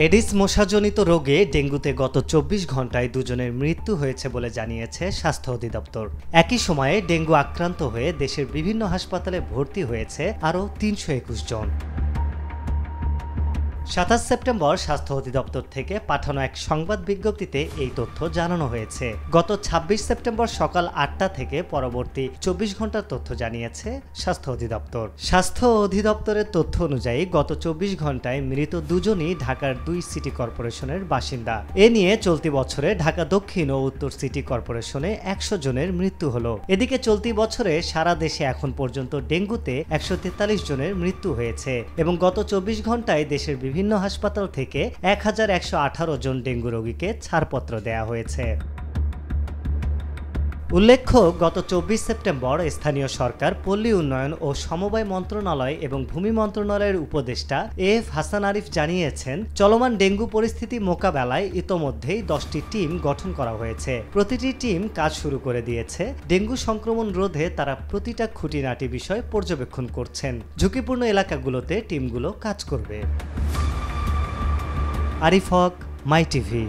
Aedes মশাজনিত রোগে ডেঙ্গুতে গত ২৪ ঘন্টায় দুজনের মৃত্যু হয়েছে বলে জানিয়েছে স্বাস্থ্য অধিদপ্তর। একই সময়ে ডেঙ্গু আক্রান্ত হয়ে দেশের বিভিন্ন হাসপাতালে ভর্তি হয়েছে আরও ৩২১ জন। ২৭ সেপ্টেম্বর স্বাস্থ্য অধিদপ্তর থেকে পাঠানো এক সংবাদ বিজ্ঞপ্তিতে এই তথ্য জানানো হয়েছে। গত ২৬ সেপ্টেম্বর সকাল ৮টা থেকে পরবর্তী ২৪ ঘন্টার তথ্য জানিয়েছে স্বাস্থ্য অধিদপ্তর। স্বাস্থ্য অধিদপ্তরের তথ্য অনুযায়ী গত ২৪ ঘন্টায় মৃত দুজনই ঢাকার ২ সিটি কর্পোরেশনের বাসিন্দা। এ নিয়ে চলতি বছরে ঢাকা দক্ষিণ ও উত্তর সিটি কর্পোরেশনে ১০০ জনের মৃত্যু হলো। এদিকে চলতি বছরে সারা দেশে এখন পর্যন্ত ডেঙ্গুতে ১৪৩ জনের মৃত্যু হয়েছে এবং গত ২৪ ঘন্টায় দেশের বিভিন্ন হাসপাতাল থেকে ১১১৮ জন ডেঙ্গু রোগীকে ছাড়পত্র দেয়া হয়েছে। উল্লেখ্য, গত ২৪ সেপ্টেম্বর স্থানীয় সরকার, পল্লী উন্নয়ন ও সমবায় মন্ত্রণালয় এবং ভূমি মন্ত্রণালয়ের উপদেষ্টা এফ হাসান আরিফ জানিয়েছেন, চলমান ডেঙ্গু পরিস্থিতি মোকাবেলায় ইতোমধ্যেই ১০টি টিম গঠন করা হয়েছে। প্রতিটি টিম কাজ শুরু করে দিয়েছে। ডেঙ্গু সংক্রমণ রোধে তারা প্রতিটা খুঁটিনাটি বিষয় পর্যবেক্ষণ করছেন। ঝুঁকিপূর্ণ এলাকাগুলোতে টিমগুলো কাজ করবে। আরিফ হক, মাই টিভি।